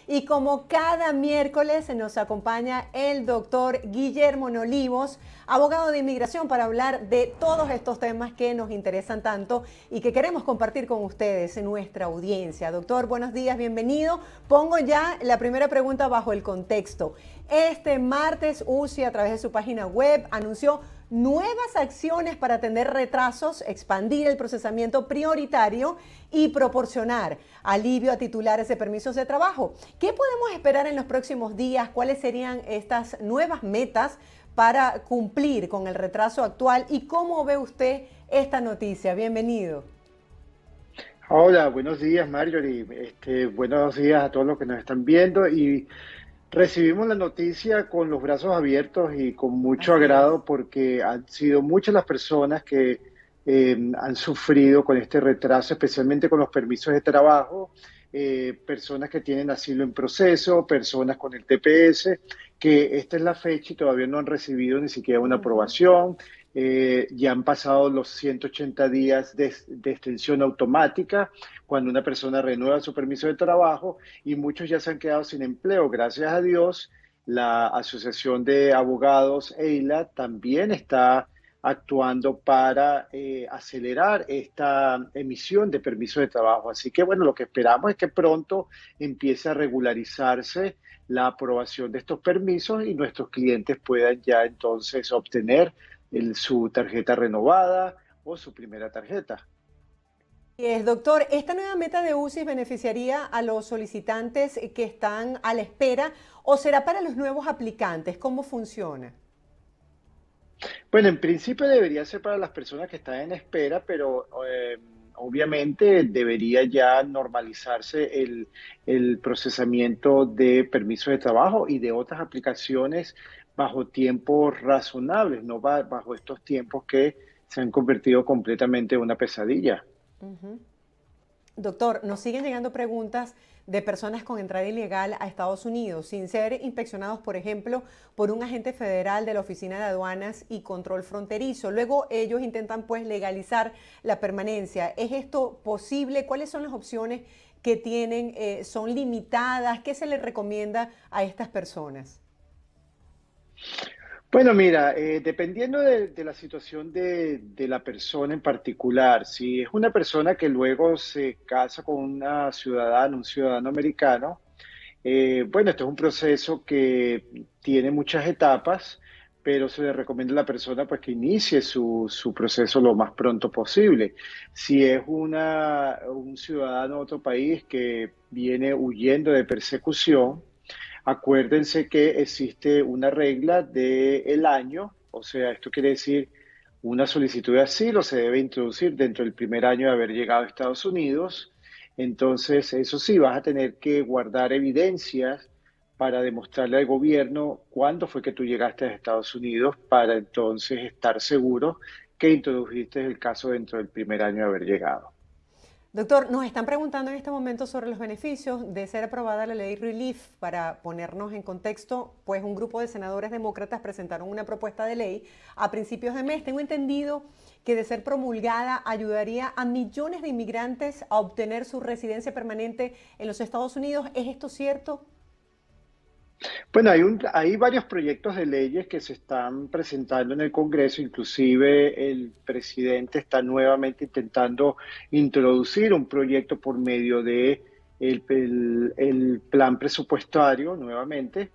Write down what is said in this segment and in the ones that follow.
Y como cada miércoles nos acompaña el doctor Guillermo Nolivos, abogado de inmigración, para hablar de todos estos temas que nos interesan tanto y que queremos compartir con ustedes en nuestra audiencia. Doctor, buenos días, bienvenido. Pongo ya la primera pregunta bajo el contexto. Este martes UCI, a través de su página web, anunció nuevas acciones para atender retrasos, expandir el procesamiento prioritario y proporcionar alivio a titulares de permisos de trabajo. ¿Qué podemos esperar en los próximos días? ¿Cuáles serían estas nuevas metas para cumplir con el retraso actual? ¿Y cómo ve usted esta noticia? Bienvenido. Hola, buenos días, Marjorie. Buenos días a todos los que nos están viendo y recibimos la noticia con los brazos abiertos y con mucho Así es. agrado porque han sido muchas las personas que han sufrido con este retraso, especialmente con los permisos de trabajo, personas que tienen asilo en proceso, personas con el TPS, que esta es la fecha y todavía no han recibido ni siquiera una Ujú. aprobación. Ya han pasado los 180 días de extensión automática cuando una persona renueva su permiso de trabajo y muchos ya se han quedado sin empleo. Gracias a Dios, la Asociación de Abogados EILA también está actuando para acelerar esta emisión de permiso de trabajo. Así que bueno, lo que esperamos es que pronto empiece a regularizarse la aprobación de estos permisos y nuestros clientes puedan ya entonces obtener su tarjeta renovada o su primera tarjeta. Doctor, ¿esta nueva meta de UCI beneficiaría a los solicitantes que están a la espera o será para los nuevos aplicantes? ¿Cómo funciona? Bueno, en principio debería ser para las personas que están en espera, pero obviamente debería ya normalizarse el procesamiento de permisos de trabajo y de otras aplicaciones bajo tiempos razonables, no bajo estos tiempos que se han convertido completamente en una pesadilla. Ujú. Doctor, nos siguen llegando preguntas de personas con entrada ilegal a Estados Unidos sin ser inspeccionados, por ejemplo, por un agente federal de la Oficina de Aduanas y Control Fronterizo. Luego ellos intentan pues legalizar la permanencia. ¿Es esto posible? ¿Cuáles son las opciones que tienen? ¿Son limitadas? ¿Qué se les recomienda a estas personas? Bueno, mira, dependiendo de la situación de la persona en particular, si es una persona que luego se casa con una ciudadana, un ciudadano americano, bueno, esto es un proceso que tiene muchas etapas, pero se le recomienda a la persona pues que inicie su proceso lo más pronto posible. Si es un ciudadano de otro país que viene huyendo de persecución, acuérdense que existe una regla del año, o sea, esto quiere decir una solicitud de asilo se debe introducir dentro del primer año de haber llegado a Estados Unidos. Entonces, eso sí, vas a tener que guardar evidencias para demostrarle al gobierno cuándo fue que tú llegaste a Estados Unidos para entonces estar seguro que introdujiste el caso dentro del primer año de haber llegado. Doctor, nos están preguntando en este momento sobre los beneficios de ser aprobada la ley Relief. Para ponernos en contexto, pues un grupo de senadores demócratas presentaron una propuesta de ley a principios de mes. Tengo entendido que de ser promulgada ayudaría a millones de inmigrantes a obtener su residencia permanente en los Estados Unidos. ¿Es esto cierto? Bueno, hay varios proyectos de leyes que se están presentando en el Congreso, inclusive el presidente está nuevamente intentando introducir un proyecto por medio de el plan presupuestario nuevamente.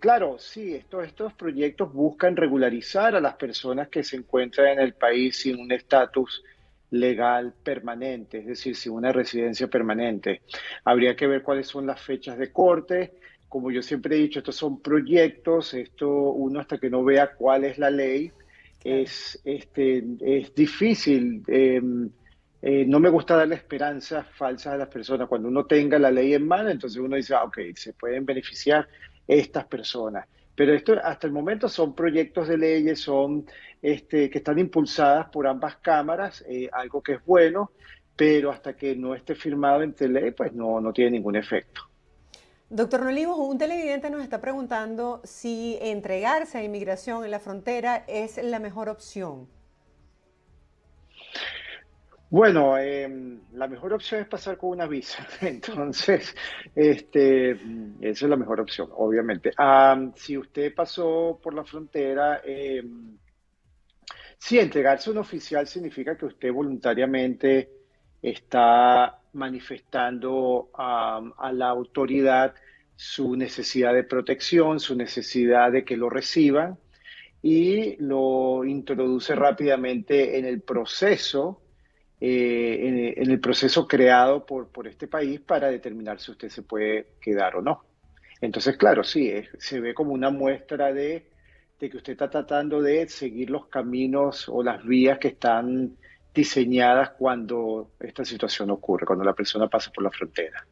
Claro, sí, estos proyectos buscan regularizar a las personas que se encuentran en el país sin un estatus legal permanente, es decir, sin una residencia permanente. Habría que ver cuáles son las fechas de corte. Como yo siempre he dicho, estos son proyectos, esto uno hasta que no vea cuál es la ley, Claro. es difícil. No me gusta darle esperanzas falsas a las personas. Cuando uno tenga la ley en mano, entonces uno dice, ah, ok, se pueden beneficiar estas personas. Pero esto hasta el momento son proyectos de leyes, son que están impulsadas por ambas cámaras, algo que es bueno, pero hasta que no esté firmado entre ley, pues no tiene ningún efecto. Doctor Nolivos, un televidente nos está preguntando si entregarse a inmigración en la frontera es la mejor opción. Bueno, la mejor opción es pasar con una visa. Entonces, esa es la mejor opción, obviamente. Si usted pasó por la frontera, sí, entregarse a un oficial significa que usted voluntariamente está manifestando a la autoridad su necesidad de protección, su necesidad de que lo reciban y lo introduce rápidamente en el proceso, en el proceso creado por este país para determinar si usted se puede quedar o no. Entonces, claro, sí, se ve como una muestra de que usted está tratando de seguir los caminos o las vías que están diseñadas cuando esta situación ocurre, cuando la persona pasa por la frontera.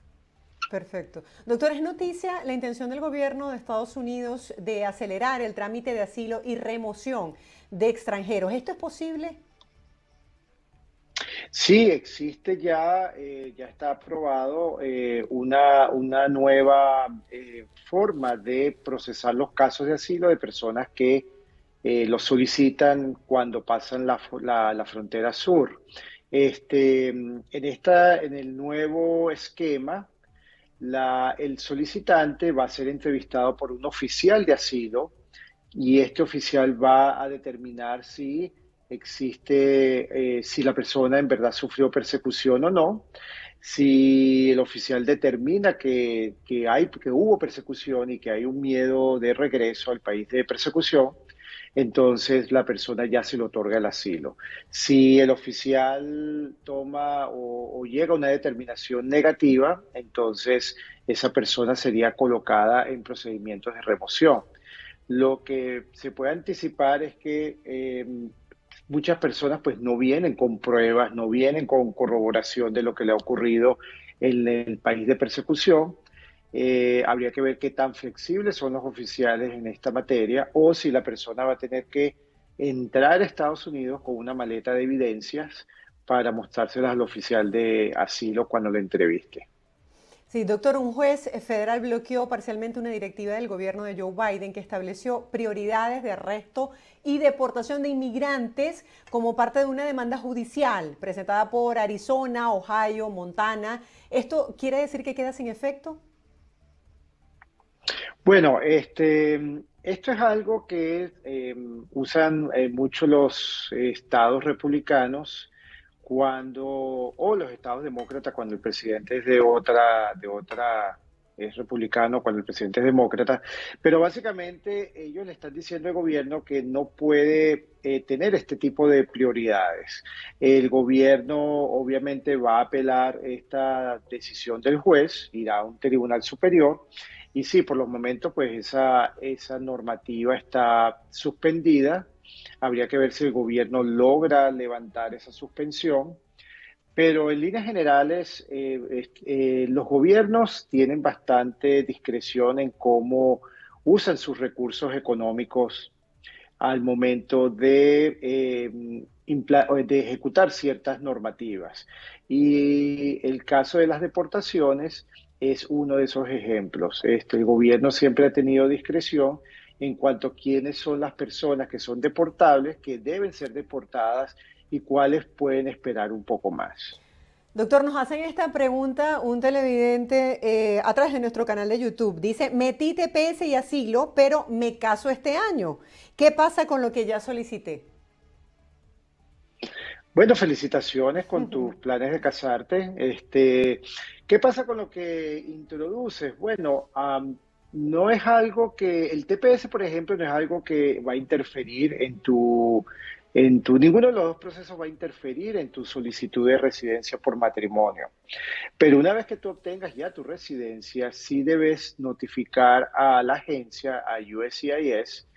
Perfecto. Doctor, es noticia la intención del gobierno de Estados Unidos de acelerar el trámite de asilo y remoción de extranjeros. ¿Esto es posible? Sí, existe ya, ya está aprobado una nueva forma de procesar los casos de asilo de personas que los solicitan cuando pasan la frontera sur. En el nuevo esquema, el solicitante va a ser entrevistado por un oficial de asilo y este oficial va a determinar si existe, si la persona en verdad sufrió persecución o no. Si el oficial determina que hubo persecución y que hay un miedo de regreso al país de persecución, entonces la persona ya se le otorga el asilo. Si el oficial toma o llega a una determinación negativa, entonces esa persona sería colocada en procedimientos de remoción. Lo que se puede anticipar es que muchas personas pues no vienen con pruebas, no vienen con corroboración de lo que le ha ocurrido en el país de persecución. Habría que ver qué tan flexibles son los oficiales en esta materia o si la persona va a tener que entrar a Estados Unidos con una maleta de evidencias para mostrárselas al oficial de asilo cuando le entreviste. Sí, doctor, un juez federal bloqueó parcialmente una directiva del gobierno de Joe Biden que estableció prioridades de arresto y deportación de inmigrantes como parte de una demanda judicial presentada por Arizona, Ohio, Montana. ¿Esto quiere decir que queda sin efecto? Bueno, esto es algo que usan mucho los estados republicanos o los estados demócratas cuando el presidente es es republicano, cuando el presidente es demócrata, pero básicamente ellos le están diciendo al gobierno que no puede tener este tipo de prioridades. El gobierno obviamente va a apelar esta decisión del juez, irá a un tribunal superior. Y sí, por los momentos, pues esa normativa está suspendida. Habría que ver si el gobierno logra levantar esa suspensión. Pero en líneas generales, los gobiernos tienen bastante discreción en cómo usan sus recursos económicos al momento de ejecutar ciertas normativas. Y el caso de las deportaciones es uno de esos ejemplos. El gobierno siempre ha tenido discreción en cuanto a quiénes son las personas que son deportables, que deben ser deportadas y cuáles pueden esperar un poco más. Doctor, nos hacen esta pregunta un televidente a través de nuestro canal de YouTube. Dice, metí TPS y asilo, pero me caso este año. ¿Qué pasa con lo que ya solicité? Bueno, felicitaciones con tus planes de casarte. ¿Qué pasa con lo que introduces? Bueno, no es algo que, el TPS, por ejemplo, no es algo que va a interferir ninguno de los dos procesos va a interferir en tu solicitud de residencia por matrimonio. Pero una vez que tú obtengas ya tu residencia, sí debes notificar a la agencia, a USCIS,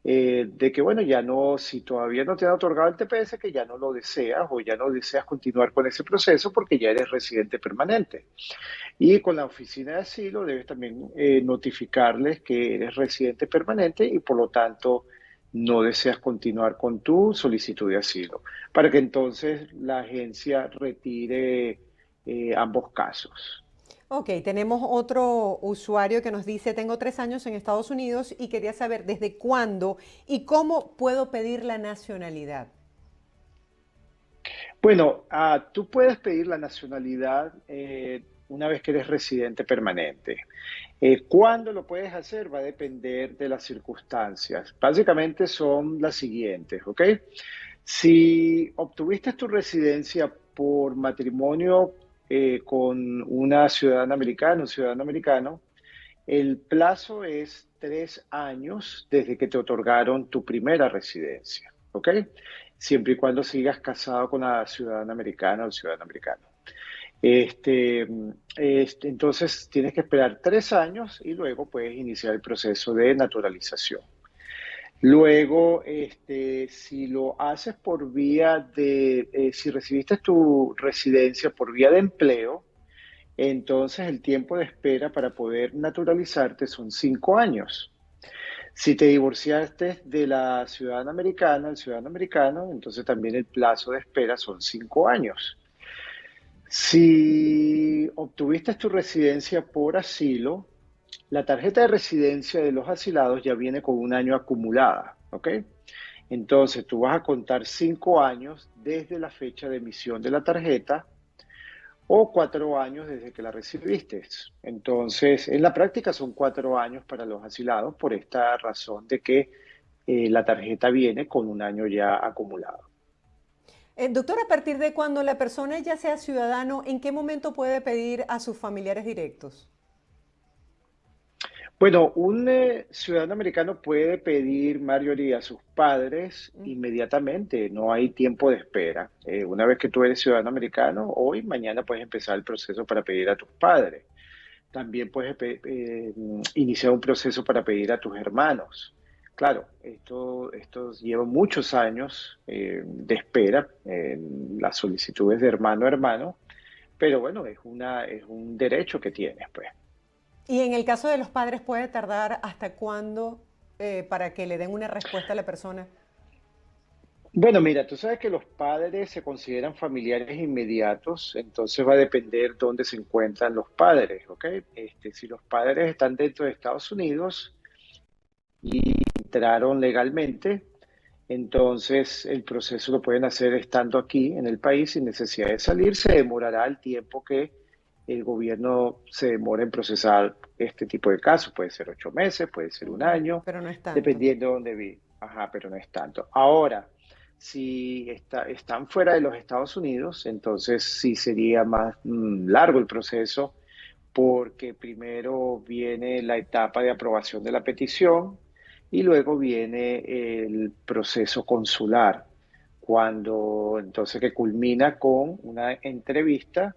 de que, bueno, ya no, si todavía no te han otorgado el TPS, que ya no lo deseas o ya no deseas continuar con ese proceso porque ya eres residente permanente. Y con la oficina de asilo debes también notificarles que eres residente permanente y por lo tanto no deseas continuar con tu solicitud de asilo, para que entonces la agencia retire ambos casos. Ok, tenemos otro usuario que nos dice, tengo 3 años en Estados Unidos y quería saber desde cuándo y cómo puedo pedir la nacionalidad. Bueno, tú puedes pedir la nacionalidad una vez que eres residente permanente. ¿Cuándo lo puedes hacer? Va a depender de las circunstancias. Básicamente son las siguientes, ¿ok? Si obtuviste tu residencia por matrimonio con una ciudadana americana, un ciudadano americano, el plazo es 3 años desde que te otorgaron tu primera residencia, ¿ok? Siempre y cuando sigas casado con la ciudadana americana o el ciudadano americano. Este, entonces tienes que esperar 3 años y luego puedes iniciar el proceso de naturalización. Luego, si lo haces por vía si recibiste tu residencia por vía de empleo, entonces el tiempo de espera para poder naturalizarte son 5 años. Si te divorciaste de la ciudadana americana, el ciudadano americano, entonces también el plazo de espera son 5 años. Si obtuviste tu residencia por asilo, la tarjeta de residencia de los asilados ya viene con un año acumulada, ¿ok? Entonces tú vas a contar 5 años desde la fecha de emisión de la tarjeta o 4 años desde que la recibiste. Entonces, en la práctica son 4 años para los asilados por esta razón de que la tarjeta viene con un año ya acumulado. Doctor, a partir de cuando la persona ya sea ciudadano, ¿en qué momento puede pedir a sus familiares directos? Bueno, un ciudadano americano puede pedir mayoría a sus padres Mm. inmediatamente, no hay tiempo de espera. Una vez que tú eres ciudadano americano, hoy, mañana puedes empezar el proceso para pedir a tus padres. También puedes iniciar un proceso para pedir a tus hermanos. Claro, esto lleva muchos años de espera, las solicitudes de hermano a hermano, pero bueno, es un derecho que tienes, pues. Y en el caso de los padres, ¿puede tardar hasta cuándo para que le den una respuesta a la persona? Bueno, mira, tú sabes que los padres se consideran familiares inmediatos, entonces va a depender dónde se encuentran los padres, ¿ok? Si los padres están dentro de Estados Unidos y entraron legalmente, entonces el proceso lo pueden hacer estando aquí en el país sin necesidad de salir. Se demorará el tiempo que el gobierno se demora en procesar este tipo de casos. Puede ser 8 meses, puede ser un Ujú. año, Pero no es tanto. dependiendo de dónde vi. Ajá, pero no es tanto. Ahora, si están fuera de los Estados Unidos, entonces sí sería más largo el proceso porque primero viene la etapa de aprobación de la petición y luego viene el proceso consular, cuando entonces que culmina con una entrevista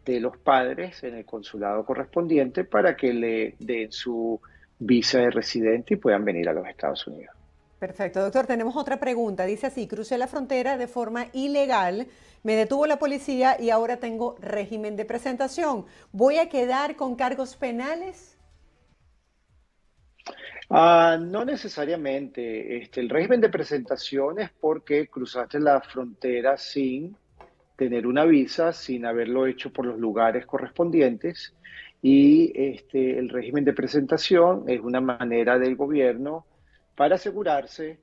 de los padres en el consulado correspondiente para que le den su visa de residente y puedan venir a los Estados Unidos. Perfecto, doctor. Tenemos otra pregunta. Dice así, crucé la frontera de forma ilegal, me detuvo la policía y ahora tengo régimen de presentación. ¿Voy a quedar con cargos penales? No necesariamente. El régimen de presentación es porque cruzaste la frontera sin tener una visa, sin haberlo hecho por los lugares correspondientes. Y el régimen de presentación es una manera del gobierno para asegurarse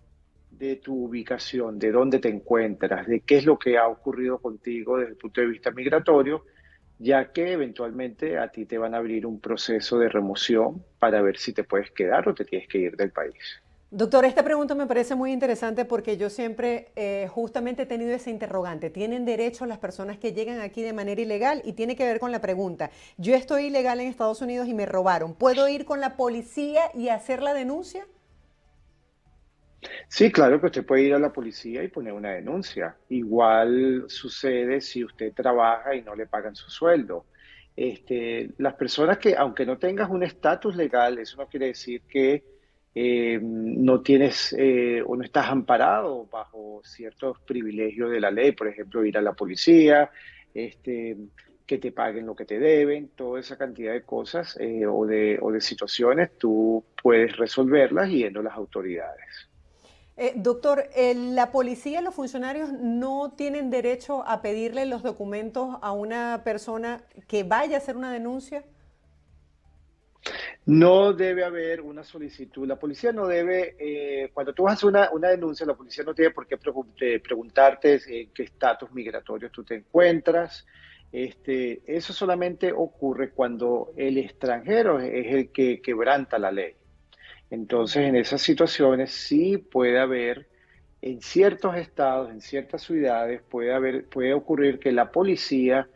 de tu ubicación, de dónde te encuentras, de qué es lo que ha ocurrido contigo desde el punto de vista migratorio, ya que eventualmente a ti te van a abrir un proceso de remoción para ver si te puedes quedar o te tienes que ir del país. Doctor, esta pregunta me parece muy interesante porque yo siempre justamente he tenido ese interrogante. ¿Tienen derecho las personas que llegan aquí de manera ilegal? Y tiene que ver con la pregunta. Yo estoy ilegal en Estados Unidos y me robaron. ¿Puedo ir con la policía y hacer la denuncia? Sí, claro que usted puede ir a la policía y poner una denuncia. Igual sucede si usted trabaja y no le pagan su sueldo. Las personas que, aunque no tengas un estatus legal, eso no quiere decir que no tienes o no estás amparado bajo ciertos privilegios de la ley, por ejemplo, ir a la policía, este, que te paguen lo que te deben, toda esa cantidad de cosas o de situaciones, tú puedes resolverlas yendo a las autoridades. Doctor, ¿la policía y los funcionarios no tienen derecho a pedirle los documentos a una persona que vaya a hacer una denuncia? No debe haber una solicitud. La policía no debe, cuando tú haces una denuncia, la policía no tiene por qué preguntarte en qué estatus migratorio tú te encuentras. Eso solamente ocurre cuando el extranjero es el que quebranta la ley. Entonces, en esas situaciones sí puede haber, en ciertos estados, en ciertas ciudades, puede ocurrir que la policía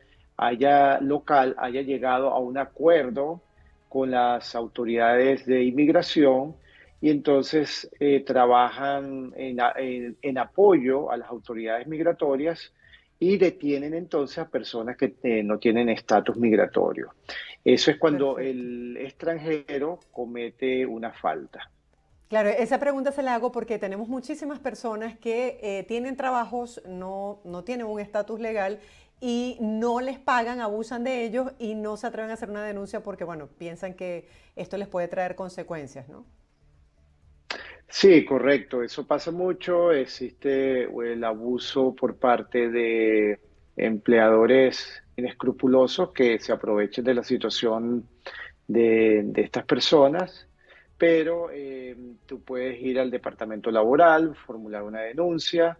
local haya llegado a un acuerdo con las autoridades de inmigración y entonces trabajan en apoyo a las autoridades migratorias y detienen entonces a personas que no tienen estatus migratorio. Eso es cuando Perfecto. el extranjero comete una falta. Claro, esa pregunta se la hago porque tenemos muchísimas personas que tienen trabajos, no tienen un estatus legal y no les pagan, abusan de ellos y no se atreven a hacer una denuncia porque, bueno, piensan que esto les puede traer consecuencias, ¿no? Sí, correcto, eso pasa mucho. Existe el abuso por parte de empleadores inescrupulosos que se aprovechen de la situación de estas personas, pero tú puedes ir al departamento laboral, formular una denuncia.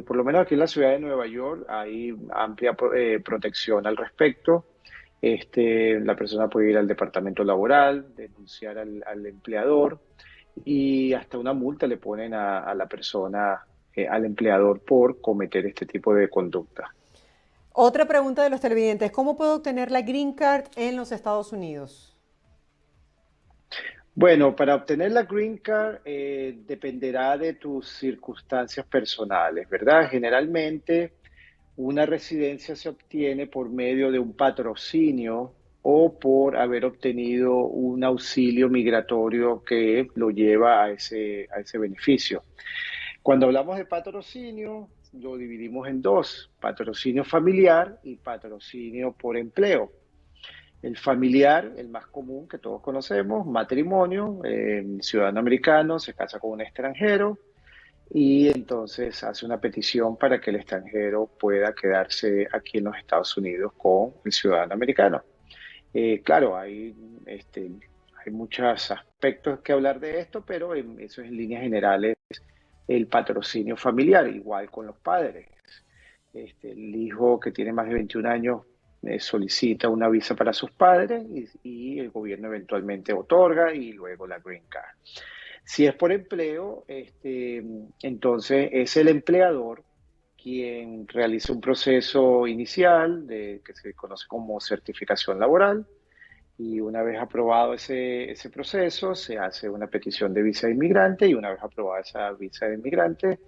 Por lo menos aquí en la ciudad de Nueva York hay amplia protección al respecto. La persona puede ir al departamento laboral, denunciar al empleador y hasta una multa le ponen a la persona, al empleador, por cometer este tipo de conducta. Otra pregunta de los televidentes, ¿cómo puedo obtener la Green Card en los Estados Unidos? Bueno, para obtener la Green Card dependerá de tus circunstancias personales, ¿verdad? Generalmente una residencia se obtiene por medio de un patrocinio o por haber obtenido un auxilio migratorio que lo lleva a ese beneficio. Cuando hablamos de patrocinio, lo dividimos en dos: patrocinio familiar y patrocinio por empleo. El familiar, el más común que todos conocemos, matrimonio, ciudadano americano se casa con un extranjero y entonces hace una petición para que el extranjero pueda quedarse aquí en los Estados Unidos con el ciudadano americano. Claro, hay muchos aspectos que hablar de esto, pero eso es en líneas generales el patrocinio familiar, igual con los padres. El hijo que tiene más de 21 años solicita una visa para sus padres y el gobierno eventualmente otorga y luego la Green Card. Si es por empleo, entonces es el empleador quien realiza un proceso inicial que se conoce como certificación laboral y una vez aprobado ese proceso, se hace una petición de visa de inmigrante y una vez aprobada esa visa de inmigrante,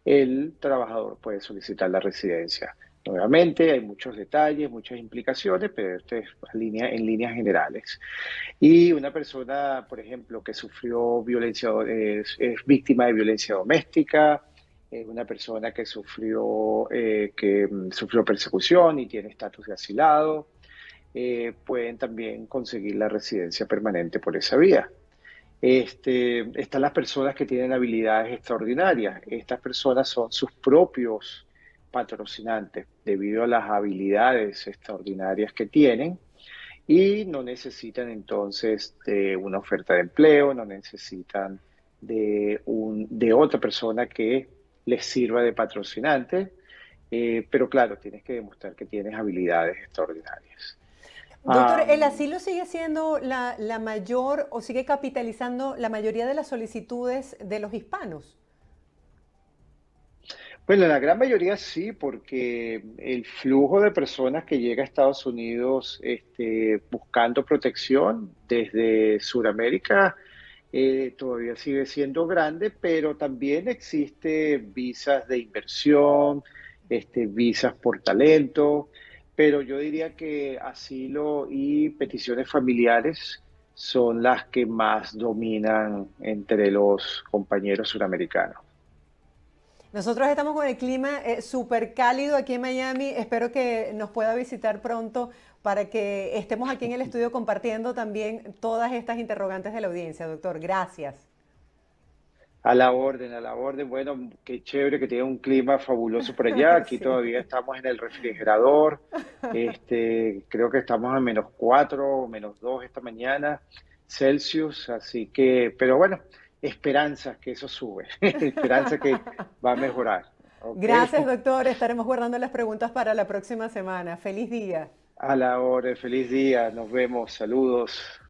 el trabajador puede solicitar la residencia. Nuevamente, hay muchos detalles, muchas implicaciones, pero esto es en líneas generales. Y una persona, por ejemplo, que sufrió violencia, es víctima de violencia doméstica, una persona que sufrió persecución y tiene estatus de asilado, pueden también conseguir la residencia permanente por esa vía. Están las personas que tienen habilidades extraordinarias. Estas personas son sus propios patrocinantes debido a las habilidades extraordinarias que tienen y no necesitan entonces de una oferta de empleo, no necesitan de otra persona que les sirva de patrocinante, pero claro, tienes que demostrar que tienes habilidades extraordinarias. Doctor, ¿el Um, asilo sigue siendo la mayor o sigue capitalizando la mayoría de las solicitudes de los hispanos? bueno, la gran mayoría sí, porque el flujo de personas que llega a Estados Unidos buscando protección desde Sudamérica todavía sigue siendo grande, pero también existe visas de inversión, visas por talento, pero yo diría que asilo y peticiones familiares son las que más dominan entre los compañeros suramericanos. Nosotros estamos con el clima súper cálido aquí en Miami. Espero que nos pueda visitar pronto para que estemos aquí en el estudio compartiendo también todas estas interrogantes de la audiencia, doctor. Gracias. A la orden, a la orden. Bueno, qué chévere que tiene un clima fabuloso por allá. Aquí Sí. todavía estamos en el refrigerador. Creo que estamos a -4 o -2 esta mañana. Celsius, así que, pero bueno, esperanza que eso sube, esperanza que va a mejorar, ¿ok? Gracias, doctor. Estaremos guardando las preguntas para la próxima semana. Feliz día. A la hora, feliz día, nos vemos, saludos.